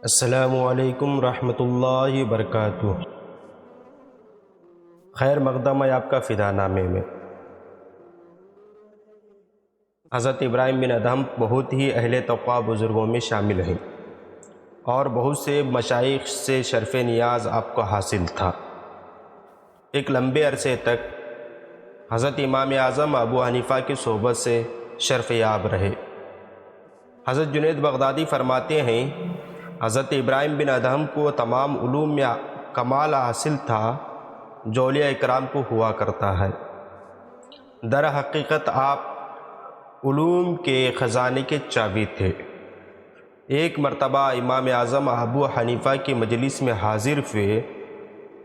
السلام علیکم ورحمۃ اللہ وبرکاتہ۔ خیر مقدم ہے آپ کا فدا نامے میں۔ حضرت ابراہیم بن ادہم بہت ہی اہل تقویٰ بزرگوں میں شامل ہیں اور بہت سے مشائخ سے شرف نیاز آپ کو حاصل تھا۔ ایک لمبے عرصے تک حضرت امام اعظم ابو حنیفہ کی صحبت سے شرف یاب رہے۔ حضرت جنید بغدادی فرماتے ہیں حضرت ابراہیم بن ادہم کو تمام علوم میں کمال حاصل تھا جو اولیاء اکرام کو ہوا کرتا ہے۔ در حقیقت آپ علوم کے خزانے کے چابی تھے۔ ایک مرتبہ امام اعظم ابو حنیفہ کی مجلس میں حاضر ہوئے۔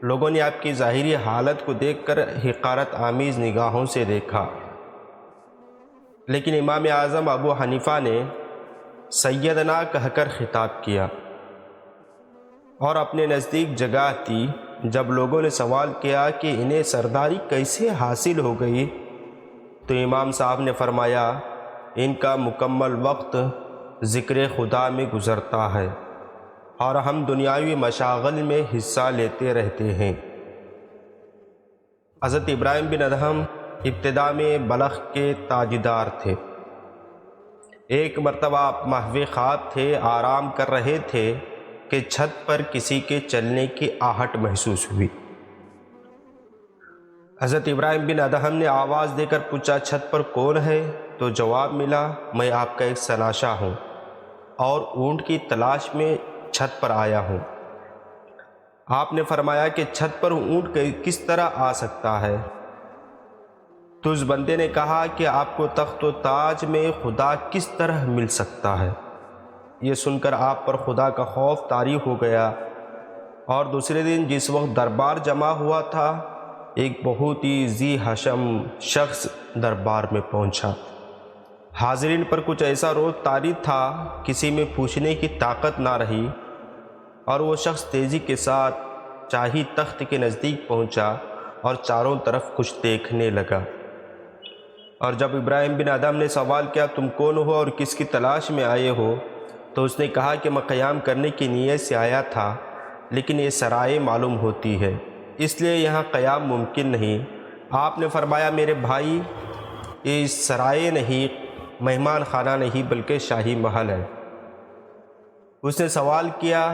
لوگوں نے آپ کی ظاہری حالت کو دیکھ کر حقارت آمیز نگاہوں سے دیکھا، لیکن امام اعظم ابو حنیفہ نے سیدنا کہہ کر خطاب کیا اور اپنے نزدیک جگہ دی۔ جب لوگوں نے سوال کیا کہ انہیں سرداری کیسے حاصل ہو گئی تو امام صاحب نے فرمایا ان کا مکمل وقت ذکر خدا میں گزرتا ہے اور ہم دنیاوی مشاغل میں حصہ لیتے رہتے ہیں۔ حضرت ابراہیم بن ادہم ابتدا میں بلخ کے تاجدار تھے۔ ایک مرتبہ آپ محو خواب تھے، آرام کر رہے تھے کہ چھت پر کسی کے چلنے کی آہٹ محسوس ہوئی۔ حضرت ابراہیم بن ادہم نے آواز دے کر پوچھا چھت پر کون ہے؟ تو جواب ملا میں آپ کا ایک سناشا ہوں اور اونٹ کی تلاش میں چھت پر آیا ہوں۔ آپ نے فرمایا کہ چھت پر اونٹ کس طرح آ سکتا ہے؟ تو اس بندے نے کہا کہ آپ کو تخت و تاج میں خدا کس طرح مل سکتا ہے؟ یہ سن کر آپ پر خدا کا خوف طاری ہو گیا، اور دوسرے دن جس وقت دربار جمع ہوا تھا ایک بہت ہی ذی حشم شخص دربار میں پہنچا۔ حاضرین پر کچھ ایسا روب طاری تھا کسی میں پوچھنے کی طاقت نہ رہی، اور وہ شخص تیزی کے ساتھ شاہی تخت کے نزدیک پہنچا اور چاروں طرف کچھ دیکھنے لگا۔ اور جب ابراہیم بن ادہم نے سوال کیا تم کون ہو اور کس کی تلاش میں آئے ہو، تو اس نے کہا کہ میں قیام کرنے کی نیت سے آیا تھا، لیکن یہ سرائے معلوم ہوتی ہے اس لیے یہاں قیام ممکن نہیں۔ آپ نے فرمایا میرے بھائی یہ سرائے نہیں، مہمان خانہ نہیں بلکہ شاہی محل ہے۔ اس نے سوال کیا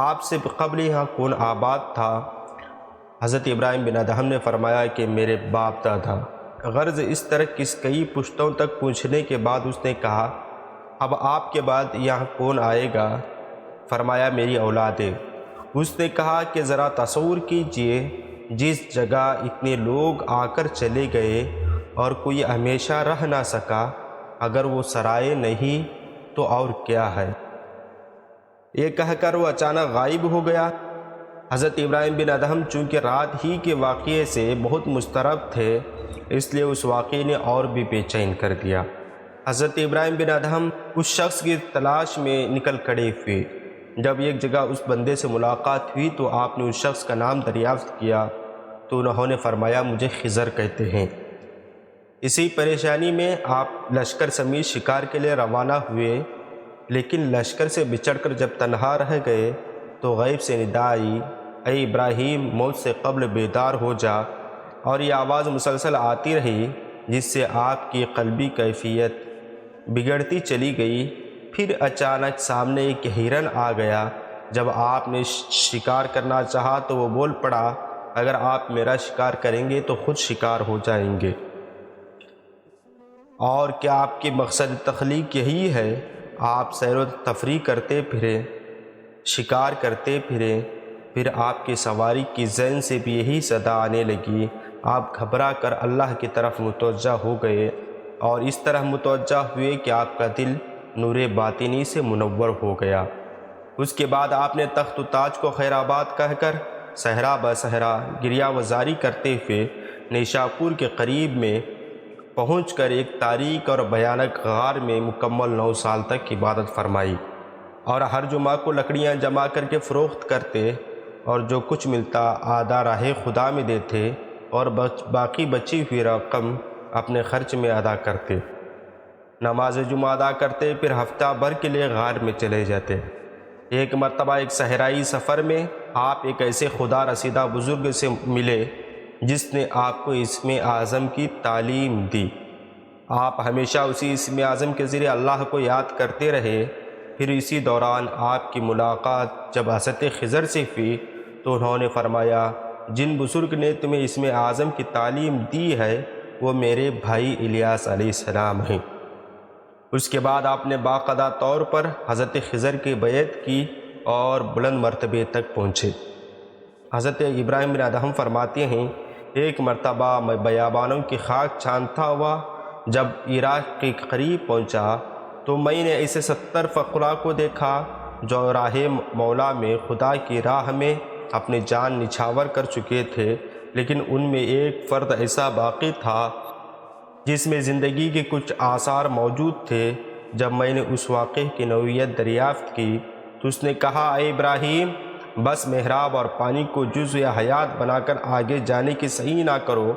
آپ سے قبل یہاں کون آباد تھا؟ حضرت ابراہیم بن ادہم نے فرمایا کہ میرے باپ دادا۔ غرض اس طرح کئی پشتوں تک پوچھنے کے بعد اس نے کہا اب آپ کے بعد یہاں کون آئے گا؟ فرمایا میری اولادیں۔ اس نے کہا کہ ذرا تصور کیجئے جس جگہ اتنے لوگ آ کر چلے گئے اور کوئی ہمیشہ رہ نہ سکا، اگر وہ سرائے نہیں تو اور کیا ہے؟ یہ کہہ کر وہ اچانک غائب ہو گیا۔ حضرت ابراہیم بن ادہم چونکہ رات ہی کے واقعے سے بہت مضطرب تھے اس لیے اس واقعے نے اور بھی بے چین کر دیا۔ حضرت ابراہیم بن ادہم اس شخص کی تلاش میں نکل کھڑے ہوئے۔ جب ایک جگہ اس بندے سے ملاقات ہوئی تو آپ نے اس شخص کا نام دریافت کیا تو انہوں نے فرمایا مجھے خضر کہتے ہیں۔ اسی پریشانی میں آپ لشکر سمیت شکار کے لیے روانہ ہوئے، لیکن لشکر سے بچھڑ کر جب تنہا رہ گئے تو غیب سے ندا آئی اے ابراہیم موت سے قبل بیدار ہو جا، اور یہ آواز مسلسل آتی رہی جس سے آپ کی قلبی کیفیت بگڑتی چلی گئی۔ پھر اچانک سامنے ایک ہرن آ گیا۔ جب آپ نے شکار کرنا چاہا تو وہ بول پڑا اگر آپ میرا شکار کریں گے تو خود شکار ہو جائیں گے، اور کیا آپ کی مقصد تخلیق یہی ہے؟ آپ سیر و تفریح کرتے پھریں، شکار کرتے پھریں۔ پھر آپ کی سواری کی ذہن سے بھی یہی صدا آنے لگی۔ آپ گھبرا کر اللہ کی طرف متوجہ ہو گئے اور اس طرح متوجہ ہوئے کہ آپ کا دل نور باطنی سے منور ہو گیا۔ اس کے بعد آپ نے تخت و تاج کو خیر آباد کہہ کر صحرا بصحرا گریہ وزاری کرتے ہوئے نیشاپور کے قریب میں پہنچ کر ایک تاریک اور بھیانک غار میں مکمل 9 سال تک عبادت فرمائی، اور ہر جمعہ کو لکڑیاں جمع کر کے فروخت کرتے اور جو کچھ ملتا آدھا راہ خدا میں دیتے اور باقی بچی ہوئی رقم اپنے خرچ میں ادا کرتے۔ نماز جمعہ ادا کرتے، پھر ہفتہ بھر کے لیے غار میں چلے جاتے۔ ایک مرتبہ ایک صحرائی سفر میں آپ ایک ایسے خدا رسیدہ بزرگ سے ملے جس نے آپ کو اسم اعظم کی تعلیم دی۔ آپ ہمیشہ اسی اسم اعظم کے ذریعے اللہ کو یاد کرتے رہے۔ پھر اسی دوران آپ کی ملاقات جب حضرت خضر سے ہوئی تو انہوں نے فرمایا، جن بزرگ نے تمہیں اسم اعظم کی تعلیم دی ہے وہ میرے بھائی الیاس علیہ السلام ہیں۔ اس کے بعد آپ نے باقاعدہ طور پر حضرت خضر کی بیعت کی اور بلند مرتبے تک پہنچے۔ حضرت ابراہیم بن ادہم فرماتے ہیں، ایک مرتبہ میں بیابانوں کی خاک چھانتا ہوا جب عراق کے قریب پہنچا تو میں نے ایسے 70 فقراء کو دیکھا جو راہ مولا میں خدا کی راہ میں اپنی جان نچھاور کر چکے تھے، لیکن ان میں ایک فرد ایسا باقی تھا جس میں زندگی کے کچھ آثار موجود تھے۔ جب میں نے اس واقعے کی نوعیت دریافت کی تو اس نے کہا، اے ابراہیم، بس محراب اور پانی کو جزو یا حیات بنا کر آگے جانے کی صحیح نہ کرو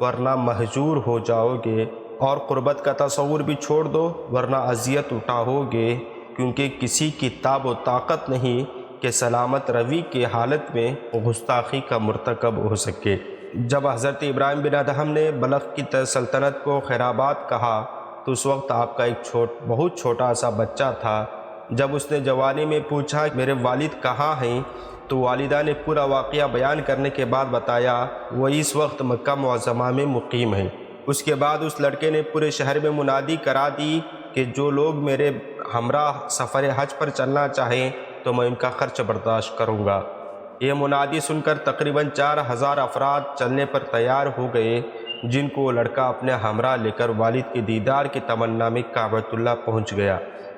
ورنہ مہجور ہو جاؤ گے، اور قربت کا تصور بھی چھوڑ دو ورنہ اذیت اٹھاؤ گے، کیونکہ کسی کی تاب و طاقت نہیں کہ سلامت روی کی حالت میں گستاخی کا مرتکب ہو سکے۔ جب حضرت ابراہیم بن ادہم نے بلخ کی سلطنت کو خیرآباد کہا تو اس وقت آپ کا ایک بہت چھوٹا سا بچہ تھا۔ جب اس نے جوانی میں پوچھا میرے والد کہاں ہیں تو والدہ نے پورا واقعہ بیان کرنے کے بعد بتایا وہ اس وقت مکہ معظمہ میں مقیم ہیں۔ اس کے بعد اس لڑکے نے پورے شہر میں منادی کرا دی کہ جو لوگ میرے ہمراہ سفر حج پر چلنا چاہیں تو میں ان کا خرچ برداشت کروں گا۔ یہ منادی سن کر تقریباً 4000 افراد چلنے پر تیار ہو گئے، جن کو وہ لڑکا اپنے ہمراہ لے کر والد کے دیدار کی تمنا میں کعبۃ اللہ پہنچ گیا۔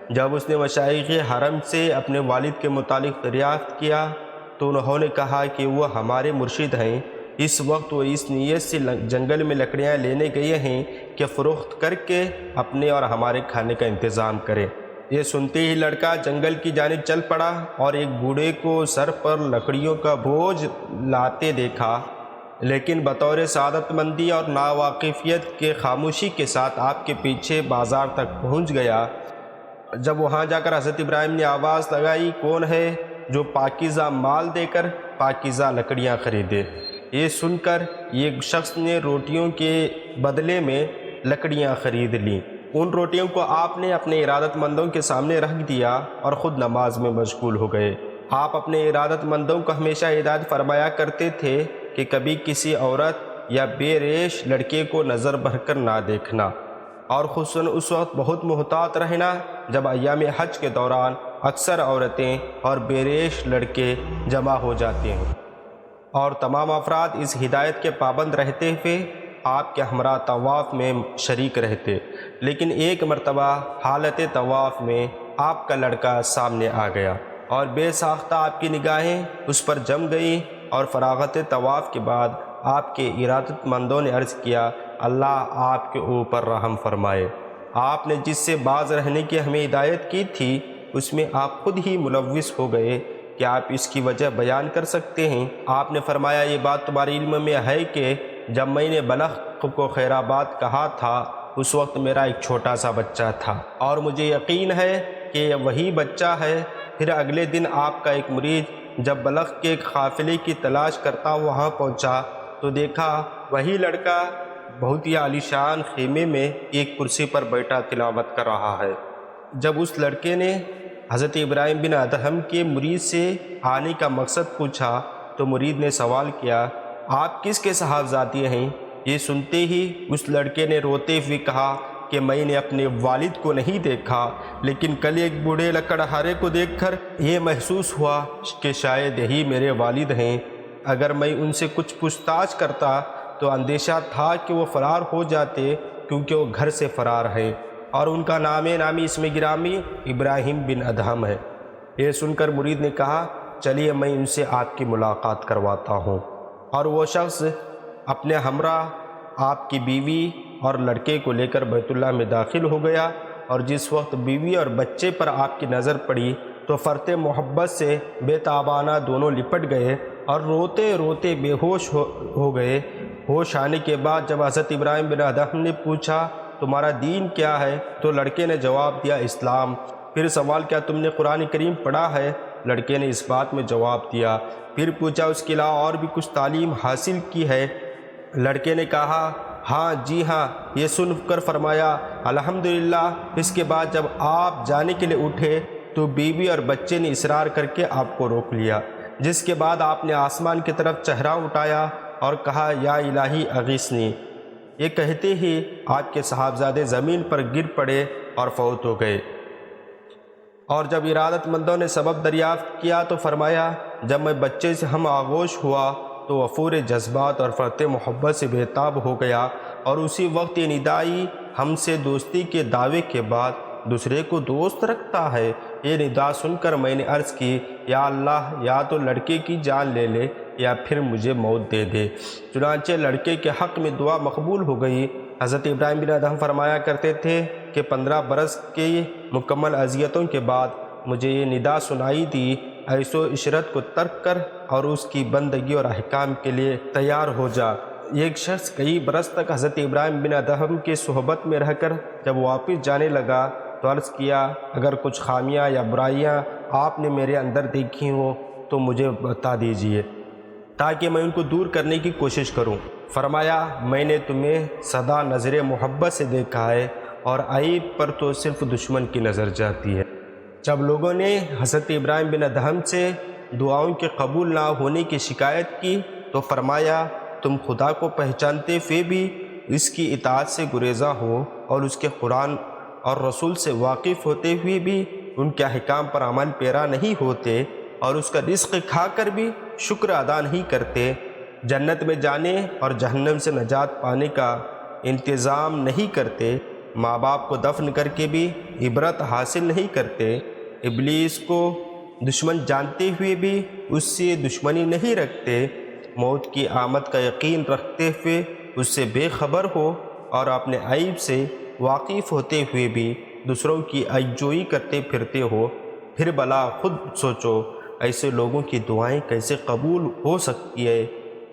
جب اس نے مشائخ حرم سے اپنے والد کے متعلق دریافت کیا تو انہوں نے کہا کہ وہ ہمارے مرشد ہیں، اس وقت وہ اس نیت سے جنگل میں لکڑیاں لینے گئے ہیں کہ فروخت کر کے اپنے اور ہمارے کھانے کا انتظام کریں۔ یہ سنتے ہی لڑکا جنگل کی جانب چل پڑا اور ایک بوڑھے کو سر پر لکڑیوں کا بوجھ لاتے دیکھا، لیکن بطور سعادت مندی اور ناواقفیت کے خاموشی کے ساتھ آپ کے پیچھے بازار تک پہنچ گیا۔ جب وہاں جا کر حضرت ابراہیم نے آواز لگائی، کون ہے جو پاکیزہ مال دے کر پاکیزہ لکڑیاں خریدے؟ یہ سن کر ایک شخص نے روٹیوں کے بدلے میں لکڑیاں خرید لیں۔ ان روٹیوں کو آپ نے اپنے ارادت مندوں کے سامنے رکھ دیا اور خود نماز میں مشغول ہو گئے۔ آپ اپنے ارادت مندوں کو ہمیشہ ہدایت فرمایا کرتے تھے کہ کبھی کسی عورت یا بے ریش لڑکے کو نظر بھر کر نہ دیکھنا، اور خصوصاً اس وقت بہت محتاط رہنا جب ایام حج کے دوران اکثر عورتیں اور بے ریش لڑکے جمع ہو جاتے ہیں، اور تمام افراد اس ہدایت کے پابند رہتے ہوئے آپ کے ہمراہ طواف میں شریک رہتے۔ لیکن ایک مرتبہ حالت طواف میں آپ کا لڑکا سامنے آ گیا اور بے ساختہ آپ کی نگاہیں اس پر جم گئیں، اور فراغت طواف کے بعد آپ کے ارادت مندوں نے عرض کیا، اللہ آپ کے اوپر رحم فرمائے۔ آپ نے جس سے باز رہنے کی ہمیں ہدایت کی تھی اس میں آپ خود ہی ملوث ہو گئے، کیا آپ اس کی وجہ بیان کر سکتے ہیں؟ آپ نے فرمایا، یہ بات تمہارے علم میں ہے کہ جب میں نے بلخ کو خیرآباد کہا تھا اس وقت میرا ایک چھوٹا سا بچہ تھا، اور مجھے یقین ہے کہ یہ وہی بچہ ہے۔ پھر اگلے دن آپ کا ایک مرید جب بلخ کے ایک قافلے کی تلاش کرتا وہاں پہنچا تو دیکھا وہی لڑکا بہت ہی عالیشان خیمے میں ایک کرسی پر بیٹھا تلاوت کر رہا ہے۔ جب اس لڑکے نے حضرت ابراہیم بن ادہم کے مرید سے آنے کا مقصد پوچھا تو مرید نے سوال کیا، آپ کس کے صاحبزادے ہیں؟ یہ سنتے ہی اس لڑکے نے روتے ہوئے کہا کہ میں نے اپنے والد کو نہیں دیکھا، لیکن کل ایک بوڑھے لکڑہارے کو دیکھ کر یہ محسوس ہوا کہ شاید یہی میرے والد ہیں۔ اگر میں ان سے کچھ پوچھ تاچھ کرتا تو اندیشہ تھا کہ وہ فرار ہو جاتے، کیونکہ وہ گھر سے فرار ہیں اور ان کا نامی اسم گرامی ابراہیم بن ادہم ہے۔ یہ سن کر مرید نے کہا، چلیے میں ان سے آپ کی ملاقات کرواتا ہوں۔ اور وہ شخص اپنے ہمراہ آپ کی بیوی اور لڑکے کو لے کر بیت اللہ میں داخل ہو گیا، اور جس وقت بیوی اور بچے پر آپ کی نظر پڑی تو فرط محبت سے بے تابانہ دونوں لپٹ گئے اور روتے روتے بے ہوش ہو گئے۔ ہوش آنے کے بعد جب حضرت ابراہیم بن ادہم نے پوچھا تمہارا دین کیا ہے؟ تو لڑکے نے جواب دیا اسلام۔ پھر سوال کیا تم نے قرآن کریم پڑھا ہے؟ لڑکے نے اس بات میں جواب دیا۔ پھر پوچھا اس کے علاوہ اور بھی کچھ تعلیم حاصل کی ہے؟ لڑکے نے کہا ہاں جی ہاں۔ یہ سن کر فرمایا الحمدللہ۔ اس کے بعد جب آپ جانے کے لیے اٹھے تو بیوی اور بچے نے اصرار کر کے آپ کو روک لیا، جس کے بعد آپ نے آسمان کی طرف چہرہ اٹھایا اور کہا یا الہی اغیثنی۔ یہ کہتے ہی آپ کے صاحبزادے زمین پر گر پڑے اور فوت ہو گئے۔ اور جب ارادت مندوں نے سبب دریافت کیا تو فرمایا جب میں بچے سے ہم آغوش ہوا تو وفور جذبات اور فرط محبت سے بےتاب ہو گیا، اور اسی وقت یہ ندائی ہم سے دوستی کے دعوے کے بعد دوسرے کو دوست رکھتا ہے۔ یہ ندا سن کر میں نے عرض کی یا اللہ، یا تو لڑکے کی جان لے لے یا پھر مجھے موت دے دے۔ چنانچہ لڑکے کے حق میں دعا مقبول ہو گئی۔ حضرت ابراہیم بن ادہم فرمایا کرتے تھے کہ 15 برس کی مکمل اذیتوں کے بعد مجھے یہ ندا سنائی دی، ایسو عشرت کو ترک کر اور اس کی بندگی اور احکام کے لیے تیار ہو جا۔ ایک شخص کئی برس تک حضرت ابراہیم بن ادہم کی صحبت میں رہ کر جب واپس جانے لگا تو عرض کیا اگر کچھ خامیاں یا برائیاں آپ نے میرے اندر دیکھی ہوں تو مجھے بتا دیجئے تاکہ میں ان کو دور کرنے کی کوشش کروں۔ فرمایا میں نے تمہیں سدا نظر محبت سے دیکھا ہے اور عیب پر تو صرف دشمن کی نظر جاتی ہے۔ جب لوگوں نے حضرت ابراہیم بن ادہم سے دعاؤں کے قبول نہ ہونے کی شکایت کی تو فرمایا تم خدا کو پہچانتے ہوئے بھی اس کی اطاعت سے گریزاں ہو اور اس کے قرآن اور رسول سے واقف ہوتے ہوئے بھی ان کے احکام پر عمل پیرا نہیں ہوتے اور اس کا رزق کھا کر بھی شکر ادا نہیں کرتے، جنت میں جانے اور جہنم سے نجات پانے کا انتظام نہیں کرتے، ماں باپ کو دفن کر کے بھی عبرت حاصل نہیں کرتے، ابلیس کو دشمن جانتے ہوئے بھی اس سے دشمنی نہیں رکھتے، موت کی آمد کا یقین رکھتے ہوئے اس سے بے خبر ہو اور اپنے عیب سے واقف ہوتے ہوئے بھی دوسروں کی عیب جوئی کرتے پھرتے ہو، پھر بلا خود سوچو ایسے لوگوں کی دعائیں کیسے قبول ہو سکتی ہے۔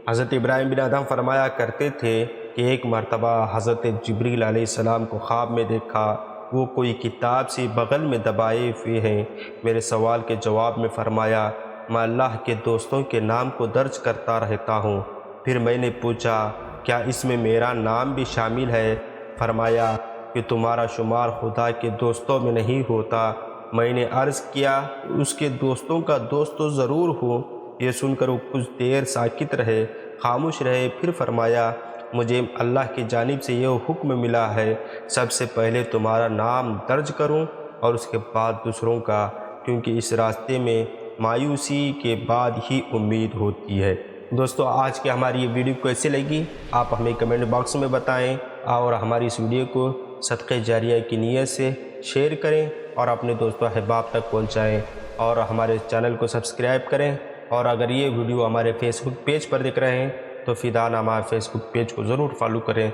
حضرت ابراہیم بن ادہم فرمایا کرتے تھے کہ ایک مرتبہ حضرت جبریل علیہ السلام کو خواب میں دیکھا، وہ کوئی کتاب سے بغل میں دبائے ہوئے ہیں۔ میرے سوال کے جواب میں فرمایا میں اللہ کے دوستوں کے نام کو درج کرتا رہتا ہوں۔ پھر میں نے پوچھا کیا اس میں میرا نام بھی شامل ہے؟ فرمایا کہ تمہارا شمار خدا کے دوستوں میں نہیں ہوتا۔ میں نے عرض کیا اس کے دوستوں کا دوست تو ضرور ہوں۔ یہ سن کر وہ کچھ دیر ساکت رہے، خاموش رہے، پھر فرمایا مجھے اللہ کی جانب سے یہ حکم ملا ہے سب سے پہلے تمہارا نام درج کروں اور اس کے بعد دوسروں کا، کیونکہ اس راستے میں مایوسی کے بعد ہی امید ہوتی ہے۔ دوستو آج کی ہماری یہ ویڈیو کیسی لگی آپ ہمیں کمنٹ باکس میں بتائیں، اور ہماری اس ویڈیو کو صدقہ جاریہ کی نیت سے شیئر کریں اور اپنے دوستوں احباب تک پہنچائیں، اور ہمارے چینل کو سبسکرائب کریں، اور اگر یہ ویڈیو ہمارے فیس بک پیج پر دیکھ رہے ہیں تو فی الحال ہمارے فیس بک پیج کو ضرور فالو کریں۔